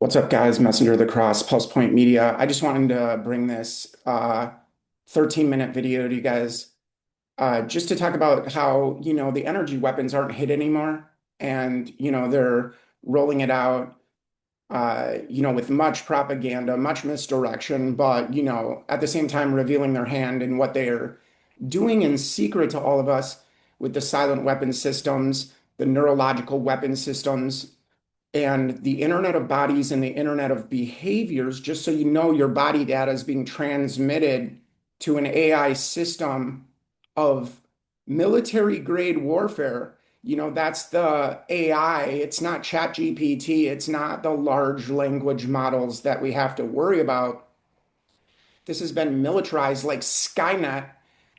What's up, guys? Messenger of the Cross, Pulse Point Media. I just wanted to bring this 13-minute video to you guys just to talk about how, the energy weapons aren't hit anymore. And, they're rolling it out, with much propaganda, much misdirection, but, at the same time revealing their hand and what they are doing in secret to all of us with the silent weapon systems, the neurological weapon systems and the Internet of Bodies and the Internet of Behaviors, just so you know, your body data is being transmitted to an AI system of military grade warfare. That's the AI. It's not Chat GPT. It's not the large language models that we have to worry about. This has been militarized like Skynet,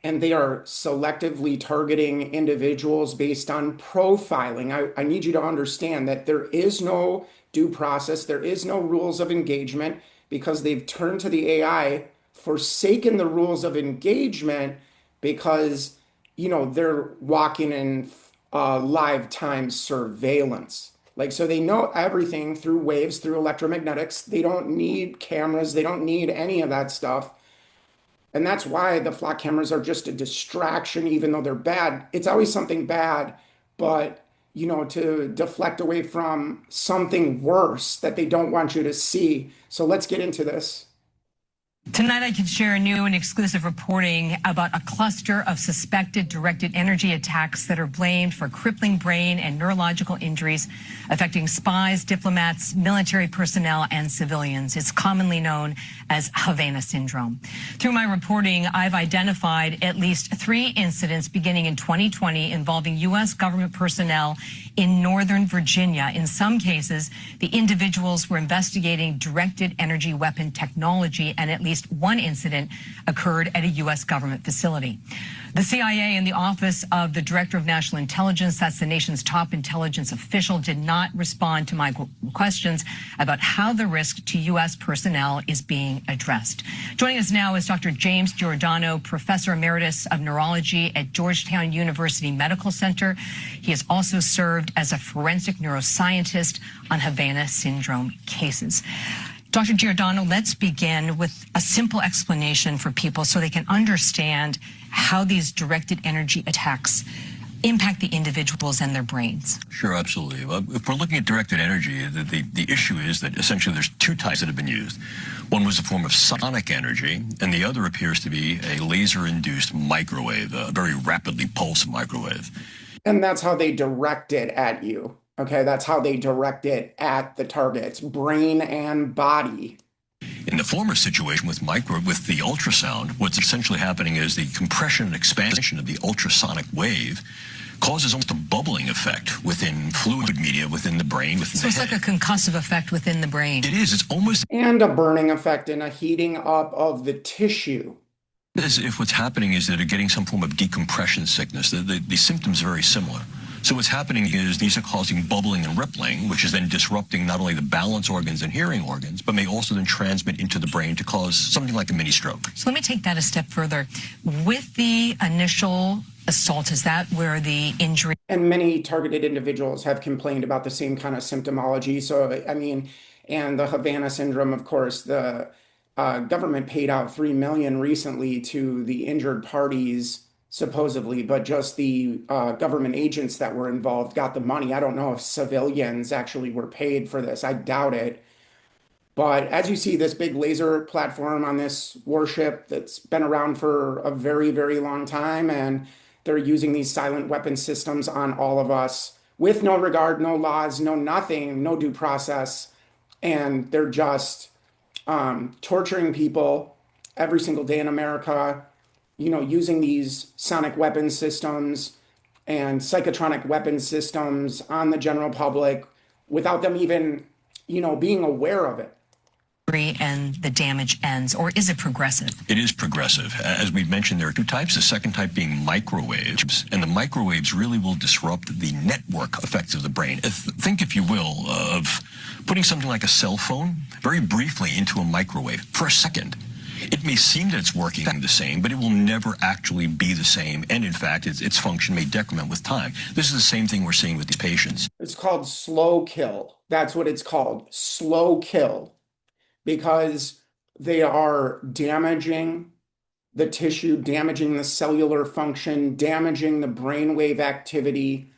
and they are selectively targeting individuals based on profiling. I need you to understand that there is no due process, there is no rules of engagement because they've turned to the AI, forsaken the rules of engagement because, they're walking in live time surveillance. Like, so they know everything through waves, through electromagnetics. They don't need cameras, they don't need any of that stuff. And that's why the flock cameras are just a distraction, even though they're bad. It's always something bad, but to deflect away from something worse that they don't want you to see. So let's get into this. Tonight, I can share a new and exclusive reporting about a cluster of suspected directed energy attacks that are blamed for crippling brain and neurological injuries affecting spies, diplomats, military personnel, and civilians. It's commonly known as Havana syndrome. Through my reporting, I've identified at least 3 incidents beginning in 2020 involving U.S. government personnel in Northern Virginia. In some cases, the individuals were investigating directed energy weapon technology, and at least 1 incident occurred at a U.S. government facility. The CIA and the Office of the Director of National Intelligence, that's the nation's top intelligence official, did not respond to my questions about how the risk to U.S. personnel is being addressed. Joining us now is Dr. James Giordano, Professor Emeritus of Neurology at Georgetown University Medical Center. He has also served as a forensic neuroscientist on Havana syndrome cases. Dr. Giordano, let's begin with a simple explanation for people so they can understand how these directed energy attacks impact the individuals and their brains. Sure, absolutely. Well, if we're looking at directed energy, the issue is that essentially there's 2 types that have been used. One was a form of sonic energy, and the other appears to be a laser-induced microwave, a very rapidly pulsed microwave. And that's how they direct it at you. Okay, that's how they direct it at the targets, brain and body. In the former situation with the ultrasound, what's essentially happening is the compression and expansion of the ultrasonic wave causes almost a bubbling effect within fluid media, within the brain, within so the head. It's like a concussive effect within the brain. It is. It's almost... And a burning effect and a heating up of the tissue. As if what's happening is that they're getting some form of decompression sickness. The symptoms are very similar. So what's happening is these are causing bubbling and rippling, which is then disrupting not only the balance organs and hearing organs, but may also then transmit into the brain to cause something like a mini stroke. So let me take that a step further. With the initial assault, is that where the injury? And many targeted individuals have complained about the same kind of symptomology. So, and the Havana syndrome, of course, the government paid out $3 million recently to the injured parties, supposedly, but just the government agents that were involved got the money. I don't know if civilians actually were paid for this. I doubt it. But as you see, this big laser platform on this warship that's been around for a very, very long time, and they're using these silent weapon systems on all of us with no regard, no laws, no nothing, no due process. And they're just torturing people every single day in America, using these sonic weapon systems and psychotronic weapon systems on the general public without them even, being aware of it. And the damage ends, or is it progressive? It is progressive. As we mentioned, there are 2 types, the second type being microwaves, and the microwaves really will disrupt the network effects of the brain. Think, if you will, of putting something like a cell phone very briefly into a microwave for a second. It may seem that it's working the same, but it will never actually be the same. And in fact, its function may decrement with time. This is the same thing we're seeing with these patients. It's called slow kill. That's what it's called, slow kill, because they are damaging the tissue, damaging the cellular function, damaging the brainwave activity,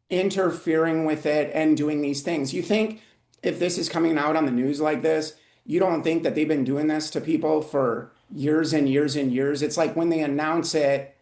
interfering with it, and doing these things. You think if this is coming out on the news like this, you don't think that they've been doing this to people for years and years and years? It's like when they announce it,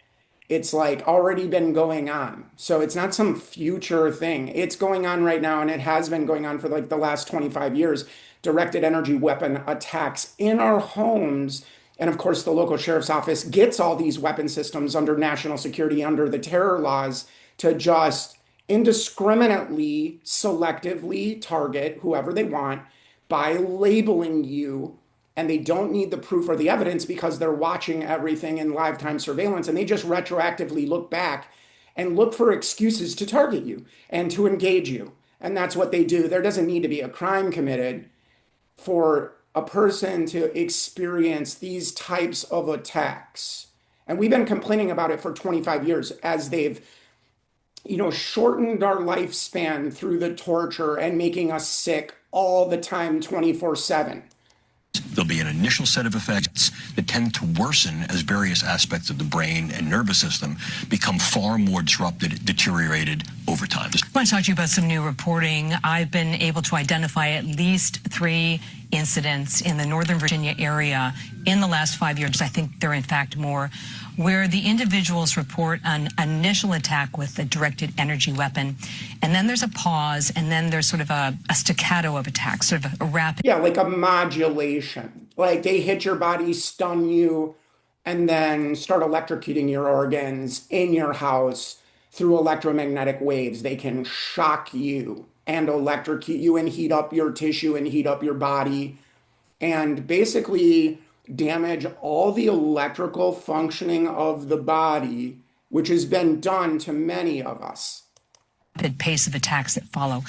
it's like already been going on. So it's not some future thing. It's going on right now, and it has been going on for like the last 25 years. Directed energy weapon attacks in our homes. And of course, the local sheriff's office gets all these weapon systems under national security, under the terror laws, to just indiscriminately, selectively target whoever they want by labeling you. And they don't need the proof or the evidence because they're watching everything in live time surveillance, and they just retroactively look back and look for excuses to target you and to engage you. And that's what they do. There doesn't need to be a crime committed for a person to experience these types of attacks. And we've been complaining about it for 25 years as they've shortened our lifespan through the torture and making us sick all the time, 24/7. There'll be an initial set of effects that tend to worsen as various aspects of the brain and nervous system become far more disrupted, deteriorated over time. I want to talk to you about some new reporting. I've been able to identify at least 3 incidents in the Northern Virginia area in the last 5 years. I think there are in fact more, where the individuals report an initial attack with a directed energy weapon, and then there's a pause, and then there's sort of a staccato of attacks, sort of a rapid. Yeah, like a modulation. Like they hit your body, stun you, and then start electrocuting your organs in your house through electromagnetic waves. They can shock you and electrocute you and heat up your tissue and heat up your body and basically damage all the electrical functioning of the body, which has been done to many of us. Rapid pace of attacks that follow.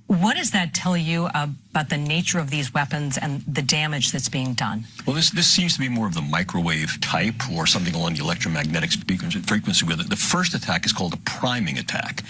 What does that tell you about the nature of these weapons and the damage that's being done? Well, this seems to be more of the microwave type or something along the electromagnetic frequency with it. The first attack is called a priming attack.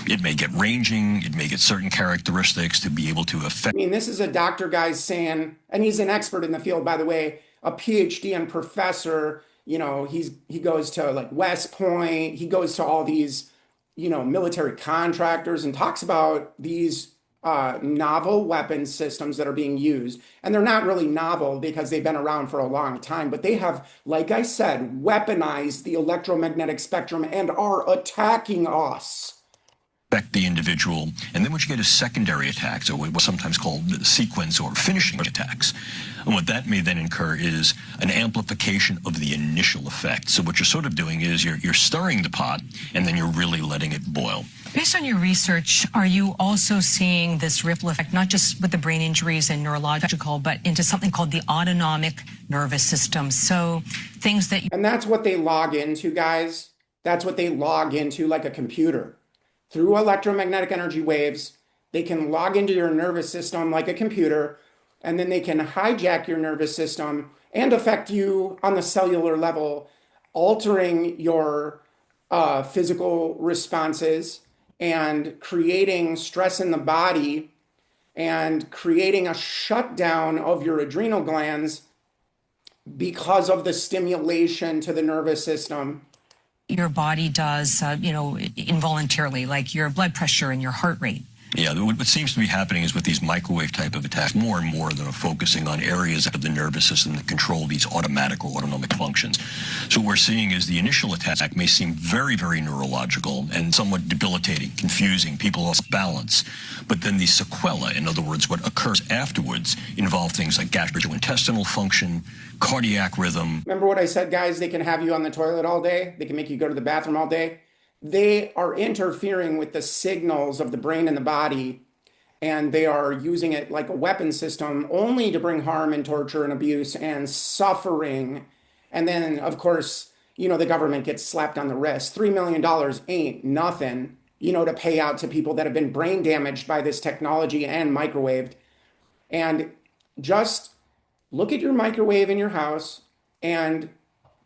It may get ranging, it may get certain characteristics to be able to affect. I mean, this is a doctor guy saying, and he's an expert in the field, by the way, a PhD and professor. He goes to like West Point, he goes to all these, military contractors and talks about these novel weapon systems that are being used. And they're not really novel because they've been around for a long time, but they have, like I said, weaponized the electromagnetic spectrum and are attacking us. Affect the individual, and then what you get is secondary attacks, or what's sometimes called sequence or finishing attacks. And what that may then incur is an amplification of the initial effect. So what you're sort of doing is you're stirring the pot, and then you're really letting it boil. Based on your research, are you also seeing this ripple effect, not just with the brain injuries and neurological, but into something called the autonomic nervous system? So things that. And that's what they log into, guys. That's what they log into like a computer. Through electromagnetic energy waves, they can log into your nervous system like a computer, and then they can hijack your nervous system and affect you on the cellular level, altering your physical responses and creating stress in the body and creating a shutdown of your adrenal glands because of the stimulation to the nervous system. Your body does, involuntarily, like your blood pressure and your heart rate. Yeah, what seems to be happening is with these microwave type of attacks, more and more of them are focusing on areas of the nervous system that control these automatic or autonomic functions. So what we're seeing is the initial attack may seem very, very neurological and somewhat debilitating, confusing, people lost balance. But then the sequela, in other words, what occurs afterwards, involve things like gastrointestinal function, cardiac rhythm. Remember what I said, guys? They can have you on the toilet all day. They can make you go to the bathroom all day. They are interfering with the signals of the brain and the body, and they are using it like a weapon system only to bring harm and torture and abuse and suffering. And then, of course, the government gets slapped on the wrist. $3 million ain't nothing, to pay out to people that have been brain damaged by this technology and microwaved. And just look at your microwave in your house and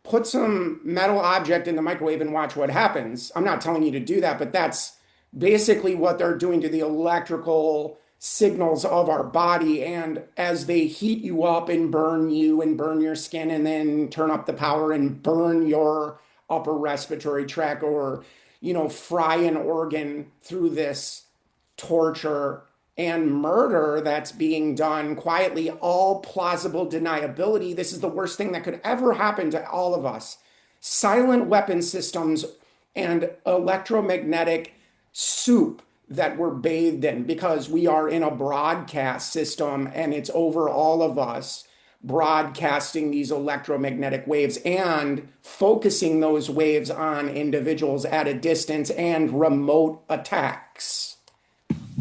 put some metal object in the microwave and watch what happens. I'm not telling you to do that, but that's basically what they're doing to the electrical signals of our body. And as they heat you up and burn you and burn your skin and then turn up the power and burn your upper respiratory tract or, fry an organ through this torture and murder that's being done quietly, all plausible deniability. This is the worst thing that could ever happen to all of us. Silent weapon systems and electromagnetic soup that we're bathed in because we are in a broadcast system and it's over all of us broadcasting these electromagnetic waves and focusing those waves on individuals at a distance and remote attacks.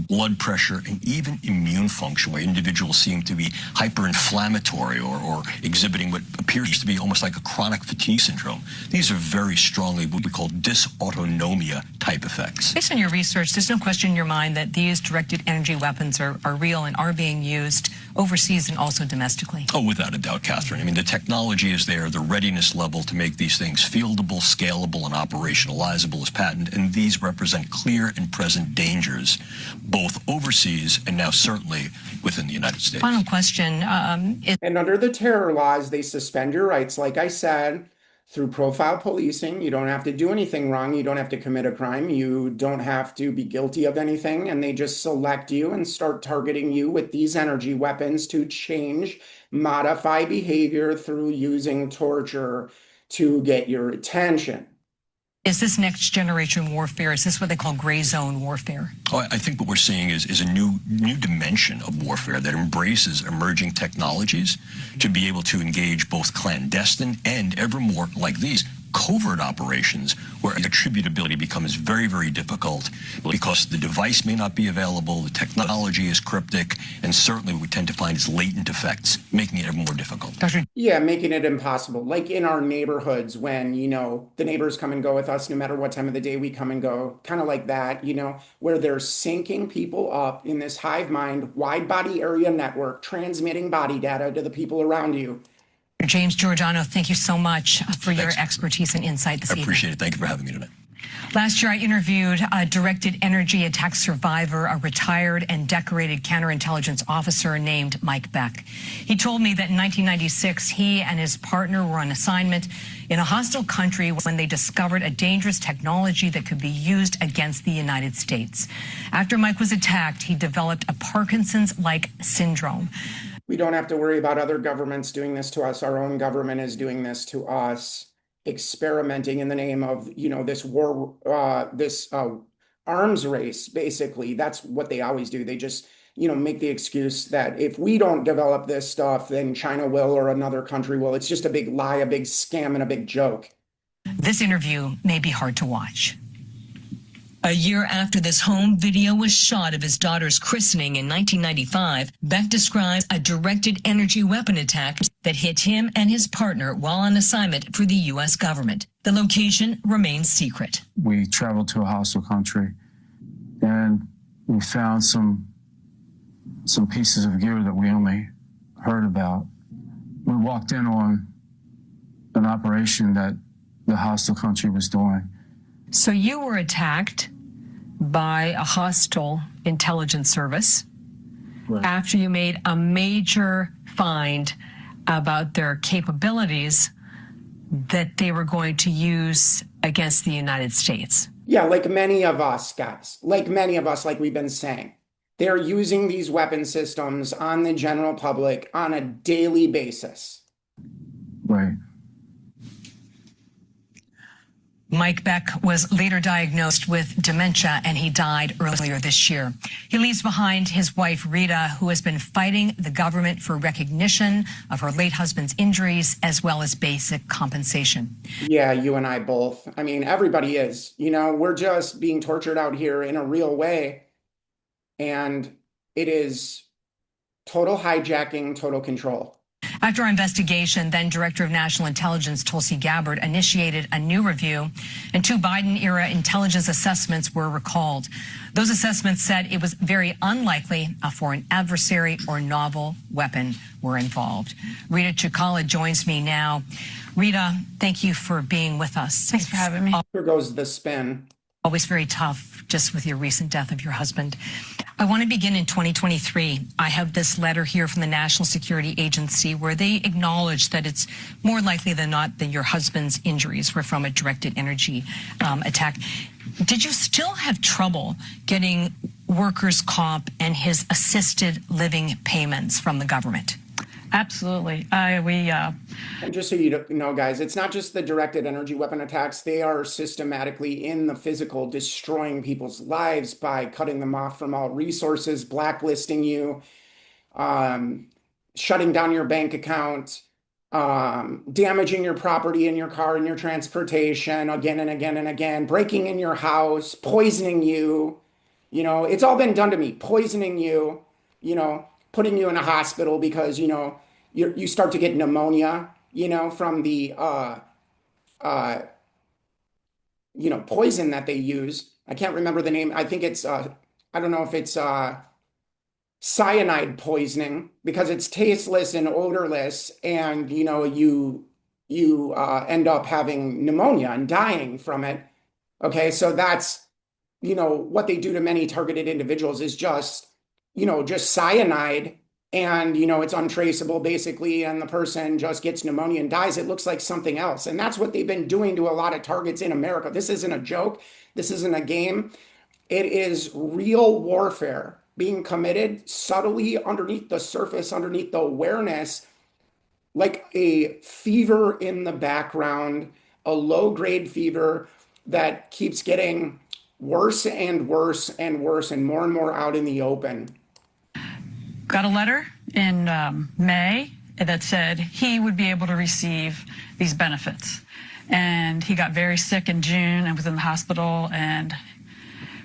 Blood pressure, and even immune function, where individuals seem to be hyperinflammatory or exhibiting what appears to be almost like a chronic fatigue syndrome. These are very strongly what we call dysautonomia type effects. Based on your research, there's no question in your mind that these directed energy weapons are real and are being used overseas and also domestically. Oh, without a doubt, Catherine. I mean, the technology is there, the readiness level to make these things fieldable, scalable, and operationalizable is patent, and these represent clear and present dangers, both overseas and now certainly within the United States. Final question. And under the terror laws, they suspend your rights. Like I said, through profile policing, you don't have to do anything wrong. You don't have to commit a crime. You don't have to be guilty of anything. And they just select you and start targeting you with these energy weapons to change, modify behavior through using torture to get your attention. Is this next generation warfare? Is this what they call gray zone warfare? Oh, I think what we're seeing is a new dimension of warfare that embraces emerging technologies to be able to engage both clandestine and ever more like these covert operations where attributability becomes very, very difficult because the device may not be available, the technology is cryptic, and certainly what we tend to find is latent effects, making it ever more difficult. Yeah, making it impossible. Like in our neighborhoods when, the neighbors come and go with us no matter what time of the day we come and go, kind of like that, where they're syncing people up in this hive mind, wide body area network, transmitting body data to the people around you. James Giordano, thank you so much for your expertise and insight this evening. I appreciate it. Thank you for having me tonight. Last year, I interviewed a directed energy attack survivor, a retired and decorated counterintelligence officer named Mike Beck. He told me that in 1996, he and his partner were on assignment in a hostile country when they discovered a dangerous technology that could be used against the United States. After Mike was attacked, he developed a Parkinson's-like syndrome. We don't have to worry about other governments doing this to us. Our own government is doing this to us, experimenting in the name of, this war, this arms race, basically. That's what they always do. They just, make the excuse that if we don't develop this stuff, then China will or another country will. It's just a big lie, a big scam, and a big joke. This interview may be hard to watch. A year after this home video was shot of his daughter's christening in 1995, Beck describes a directed energy weapon attack that hit him and his partner while on assignment for the U.S. government. The location remains secret. We traveled to a hostile country and we found some pieces of gear that we only heard about. We walked in on an operation that the hostile country was doing. So you were attacked by a hostile intelligence service after you made a major find about their capabilities that they were going to use against the United States. Yeah, like many of us, guys, like we've been saying, they're using these weapon systems on the general public on a daily basis. Right. Mike Beck was later diagnosed with dementia and he died earlier this year. He leaves behind his wife, Rita, who has been fighting the government for recognition of her late husband's injuries as well as basic compensation. Yeah, you and I both. I mean, everybody is. We're just being tortured out here in a real way. And it is total hijacking, total control. After our investigation, then Director of National Intelligence Tulsi Gabbard initiated a new review, and 2 Biden-era intelligence assessments were recalled. Those assessments said it was very unlikely a foreign adversary or novel weapon were involved. Rita Chikala joins me now. Rita, thank you for being with us. Thanks for having me. Here goes the spin. Always very tough, just with your recent death of your husband. I want to begin in 2023. I have this letter here from the National Security Agency where they acknowledge that it's more likely than not that your husband's injuries were from a directed energy attack. Did you still have trouble getting workers' comp and his assisted living payments from the government? Absolutely. And just so you know, guys, it's not just the directed energy weapon attacks. They are systematically in the physical destroying people's lives by cutting them off from all resources, blacklisting you, shutting down your bank account, damaging your property and your car and your transportation again and again and again, breaking in your house, poisoning you. You know, it's all been done to me, poisoning you, you know, putting you in a hospital because, you know, you start to get pneumonia, you know, from the, you know, poison that they use. I can't remember the name. I think it's, I don't know if it's cyanide poisoning because it's tasteless and odorless. And, you know, you end up having pneumonia and dying from it. Okay. So that's, you know, what they do to many targeted individuals is just, you know, just cyanide, and, you know, it's untraceable basically, and the person just gets pneumonia and dies. It looks like something else. And that's what they've been doing to a lot of targets in America. This isn't a joke. This isn't a game. It is real warfare being committed subtly underneath the surface, underneath the awareness, like a fever in the background, a low-grade fever that keeps getting worse and worse and worse and more out in the open. Got a letter in May that said he would be able to receive these benefits. And he got very sick in June and was in the hospital and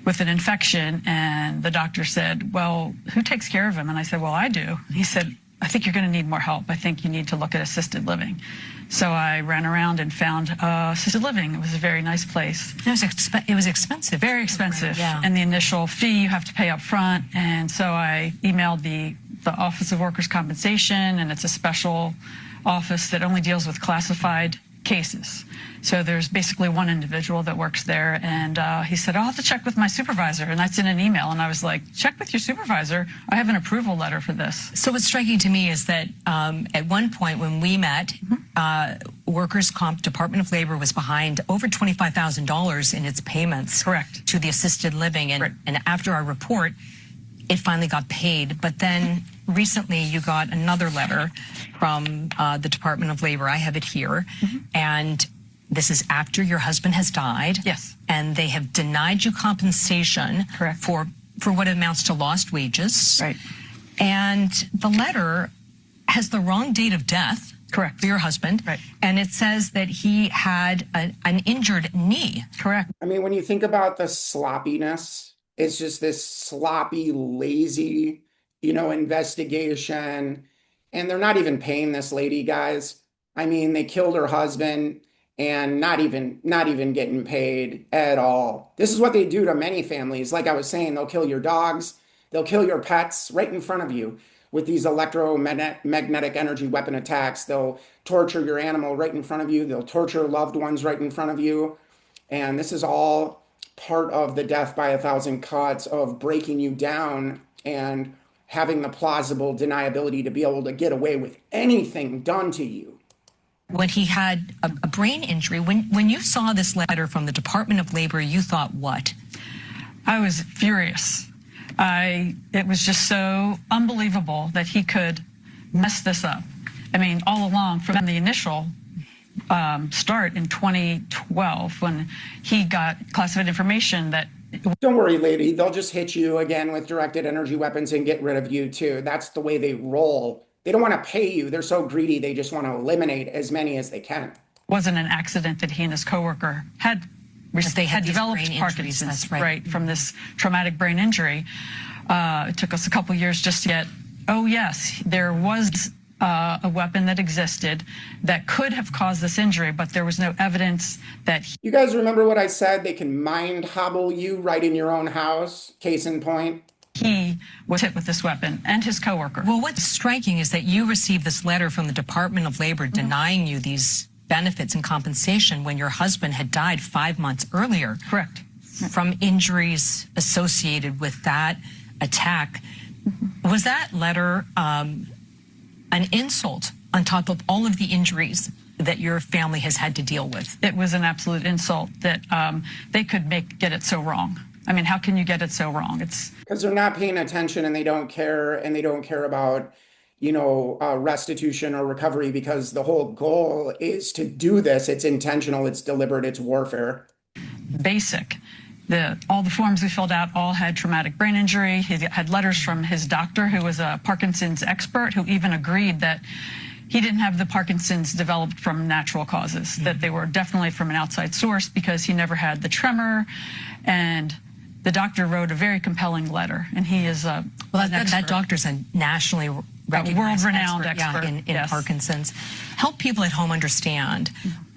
with an infection. And the doctor said, well, who takes care of him? And I said, well, I do. He said, I think you're going to need more help. I think you need to look at assisted living. So I ran around and found assisted living. It was a very nice place. It was expensive. Very expensive. Yeah. And the initial fee you have to pay up front. And so I emailed the Office of Workers' Compensation, and it's a special office that only deals with classified cases. So there's basically one individual that works there, and he said, I'll have to check with my supervisor, and that's in an email. And I was like, check with your supervisor. I have an approval letter for this. So what's striking to me is that at one point when we met, Workers' Comp Department of Labor was behind over $25,000 in its payments. Correct. To the assisted living, and, right. And after our report, it finally got paid. But then recently you got another letter from the Department of Labor. I have it here. And this is after your husband has died. Yes. And they have denied you compensation. Correct. For what amounts to lost wages. Right. And the letter has the wrong date of death. Correct. For your husband. Right. And it says that he had an injured knee. Correct. I mean, when you think about the sloppiness, it's just this sloppy, lazy, you know, investigation. And they're not even paying this lady, guys. I mean, they killed her husband and not even getting paid at all. This is what they do to many families. Like I was saying, they'll kill your dogs, they'll kill your pets right in front of you with these electromagnetic energy weapon attacks. They'll torture your animal right in front of you. They'll torture loved ones right in front of you. And this is all part of the death by 1,000 cuts of breaking you down and having the plausible deniability to be able to get away with anything done to you. When he had a brain injury, when you saw this letter from the Department of Labor, you thought what? I was furious. It was just so unbelievable that he could mess this up. I mean, all along from the initial start in 2012 when he got classified information that... Don't worry, lady. They'll just hit you again with directed energy weapons and get rid of you too. That's the way they roll. They don't want to pay you. They're so greedy. They just want to eliminate as many as they can. Wasn't an accident that he and his coworker had developed Parkinson's, right, from this traumatic brain injury. It took us a couple years just to get, oh yes, there was a weapon that existed that could have caused this injury, but there was no evidence that... You guys remember what I said? They can mind hobble you right in your own house. Case in point. He was hit with this weapon and his coworker. Well, what's striking is that you received this letter from the Department of Labor denying you these benefits and compensation when your husband had died 5 months earlier. Correct. From injuries associated with that attack. Was that letter an insult on top of all of the injuries that your family has had to deal with? It was an absolute insult that they could get it so wrong. I mean, how can you get it so wrong? It's because they're not paying attention and they don't care, and they don't care about, restitution or recovery, because the whole goal is to do this. It's intentional, it's deliberate, it's warfare. basic. All the forms we filled out all had traumatic brain injury. He had letters from his doctor, who was a Parkinson's expert, who even agreed that he didn't have the Parkinson's developed from natural causes, that they were definitely from an outside source, because he never had the tremor. And the doctor wrote a very compelling letter, and he is that doctor's a nationally recognized world-renowned expert in yes. Parkinson's. Help people at home understand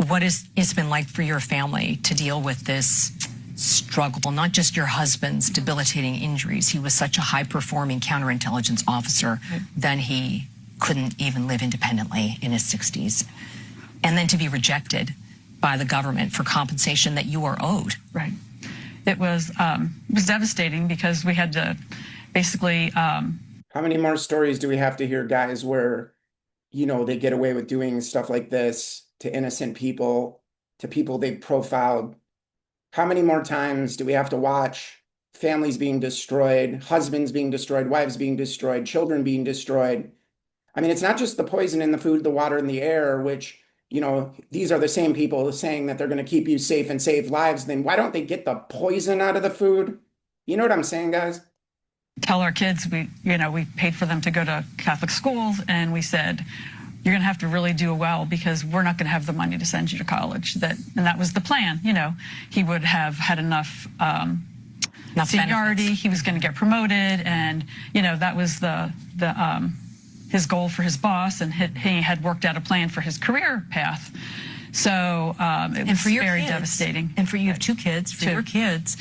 what it's been like for your family to deal with this struggle, not just your husband's debilitating injuries. He was such a high-performing counterintelligence officer, then he couldn't even live independently in his 60s. And then to be rejected by the government for compensation that you are owed. Right. It was devastating, because we had to basically... How many more stories do we have to hear, guys, where, they get away with doing stuff like this to innocent people, to people they've profiled? How many more times do we have to watch families being destroyed, husbands being destroyed, wives being destroyed, children being destroyed? I mean, it's not just the poison in the food, the water, and the air, which, these are the same people saying that they're going to keep you safe and save lives. Then why don't they get the poison out of the food? You know what I'm saying, guys? Tell our kids, we paid for them to go to Catholic schools, and we said, you're going to have to really do well, because we're not going to have the money to send you to college. And that was the plan. He would have had enough seniority. Benefits. He was going to get promoted, and that was his goal for his boss, and he had worked out a plan for his career path. So it was very devastating. And for you have two kids. For your kids,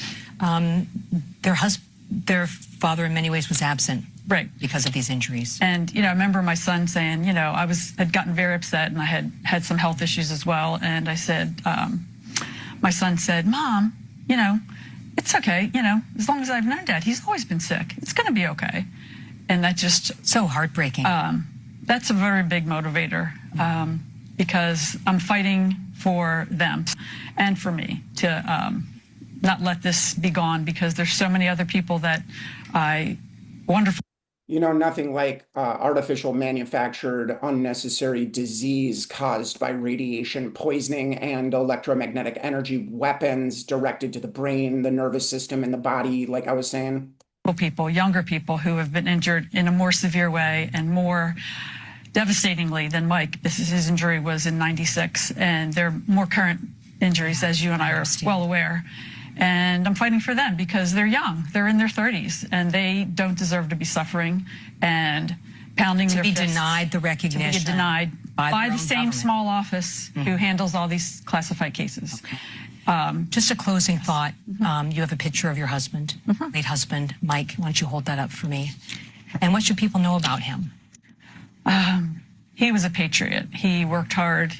their father in many ways was absent. Right. Because of these injuries. And, I remember my son saying, I had gotten very upset, and I had some health issues as well. And I said, my son said, Mom, it's okay. As long as I've known Dad, he's always been sick. It's going to be okay. And that just... So heartbreaking. That's a very big motivator, because I'm fighting for them and for me to not let this be gone, because there's so many other people that wonderful. Nothing like artificial manufactured unnecessary disease caused by radiation poisoning and electromagnetic energy weapons directed to the brain, the nervous system, and the body, like I was saying. People, younger people who have been injured in a more severe way and more devastatingly than Mike. His injury was in '96, and they're more current injuries, as you and I are well aware. And I'm fighting for them, because they're young. They're in their 30s, and they don't deserve to be suffering and pounding their fists. To be denied the recognition. To be denied by the same government. Small office who handles all these classified cases. Okay. Just a closing thought. You have a picture of your husband, late husband, Mike. Why don't you hold that up for me? And what should people know about him? He was a patriot. He worked hard.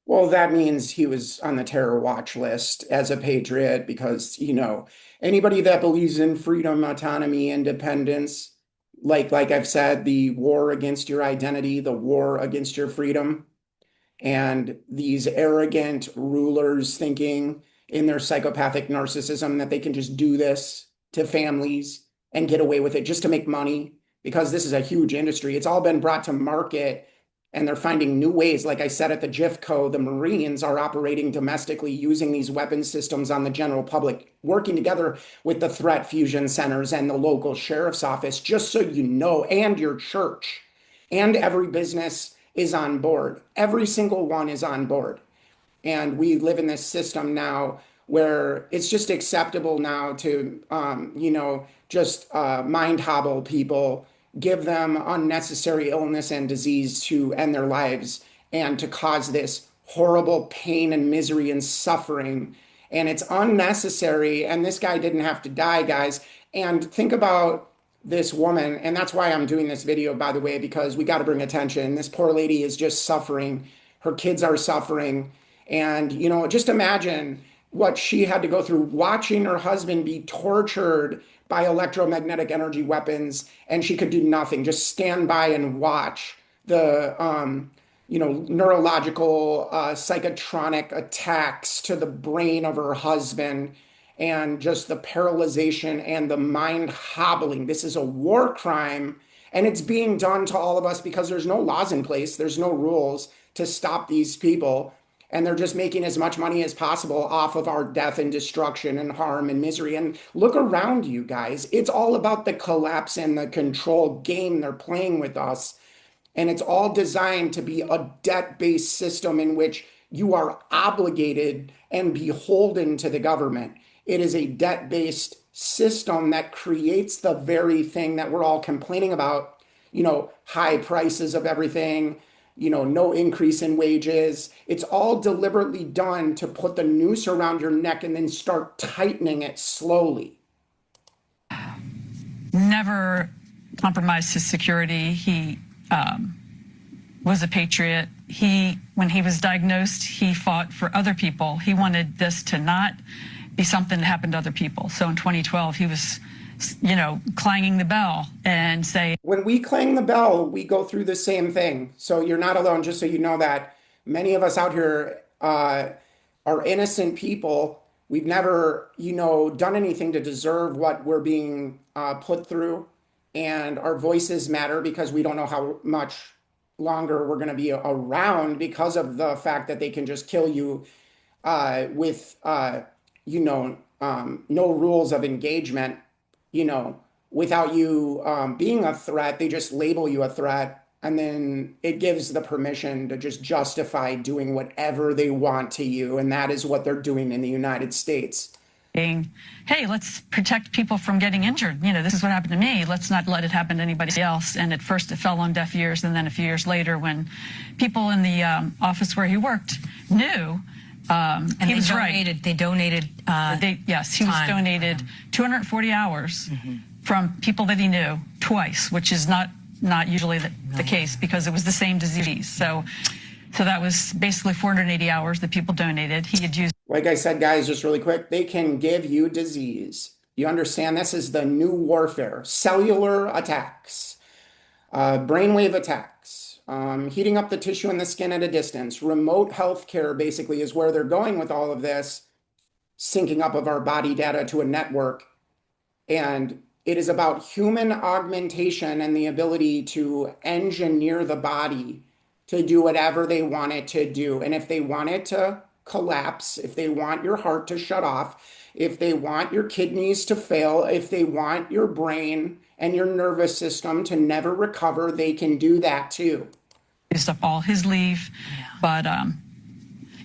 Well, that means he was on the terror watch list as a patriot, because, anybody that believes in freedom, autonomy, independence, like I've said, the war against your identity, the war against your freedom, and these arrogant rulers thinking in their psychopathic narcissism that they can just do this to families and get away with it just to make money, because this is a huge industry. It's all been brought to market. And they're finding new ways. Like I said, at the JIFCO, the Marines are operating domestically using these weapon systems on the general public, working together with the threat fusion centers and the local sheriff's office, just so you know, and your church. And every business is on board. Every single one is on board. And we live in this system now where it's just acceptable now to, just mind hobble people, give them unnecessary illness and disease to end their lives, and to cause this horrible pain and misery and suffering. And it's unnecessary. And this guy didn't have to die, guys. And think about this woman. And that's why I'm doing this video, by the way, because we got to bring attention. This poor lady is just suffering. Her kids are suffering. And, just imagine what she had to go through watching her husband be tortured by electromagnetic energy weapons, and she could do nothing, just stand by and watch the neurological psychotronic attacks to the brain of her husband, and just the paralyzation and the mind hobbling. This is a war crime, and it's being done to all of us because there's no laws in place, there's no rules to stop these people, and they're just making as much money as possible off of our death and destruction and harm and misery. And look around you guys. It's all about the collapse and the control game they're playing with us. And it's all designed to be a debt-based system in which you are obligated and beholden to the government. It is a debt-based system that creates the very thing that we're all complaining about, high prices of everything, no increase in wages. It's all deliberately done to put the noose around your neck and then start tightening it slowly. Never compromised his security. He was a patriot. When he was diagnosed, he fought for other people. He wanted this to not be something that happened to other people. So in 2012, he was clanging the bell and saying, when we clang the bell, we go through the same thing. So you're not alone, just so you know that many of us out here are innocent people. We've never, done anything to deserve what we're being put through. And our voices matter because we don't know how much longer we're going to be around because of the fact that they can just kill you with, no rules of engagement. Without you being a threat, they just label you a threat. And then it gives the permission to just justify doing whatever they want to you. And that is what they're doing in the United States. Hey, let's protect people from getting injured. This is what happened to me. Let's not let it happen to anybody else. And at first it fell on deaf ears. And then a few years later, when people in the office where he worked knew, and he was right. They donated. Yes, he was donated 240 hours from people that he knew twice, which is not usually the case because it was the same disease. So that was basically 480 hours that people donated. He had used. Like I said, guys, just really quick, they can give you disease. You understand this is the new warfare: cellular attacks, brainwave attacks, heating up the tissue and the skin at a distance. Remote healthcare basically is where they're going with all of this, syncing up of our body data to a network. And it is about human augmentation and the ability to engineer the body to do whatever they want it to do. And if they want it to collapse, if they want your heart to shut off, if they want your kidneys to fail, if they want your brain and your nervous system to never recover, they can do that too. Used up all his leave, but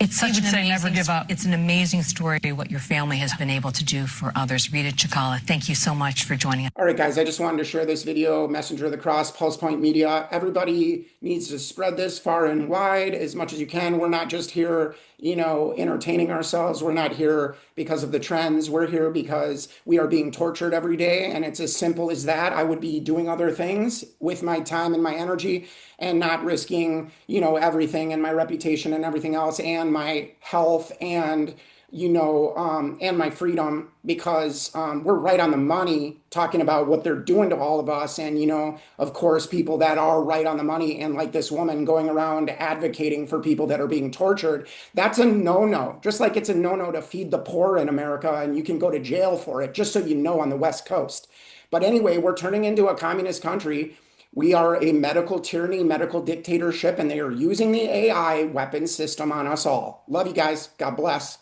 it's such an amazing, never give up. It's an amazing story what your family has been able to do for others. Rita Chikala, thank you so much for joining us. All right, guys, I just wanted to share this video, Messenger of the Cross, Pulse Point Media. Everybody needs to spread this far and wide as much as you can. We're not just here, entertaining ourselves. We're not here because of the trends. We're here because we are being tortured every day, and it's as simple as that. I would be doing other things with my time and my energy and not risking, everything and my reputation and everything else and my health and, and my freedom because we're right on the money talking about what they're doing to all of us. And, of course, people that are right on the money and like this woman going around advocating for people that are being tortured, that's a no-no. Just like it's a no-no to feed the poor in America and you can go to jail for it, just so you know, on the West Coast. But anyway, we're turning into a communist country. We are a medical tyranny, medical dictatorship, and they are using the AI weapon system on us all. Love you guys. God bless.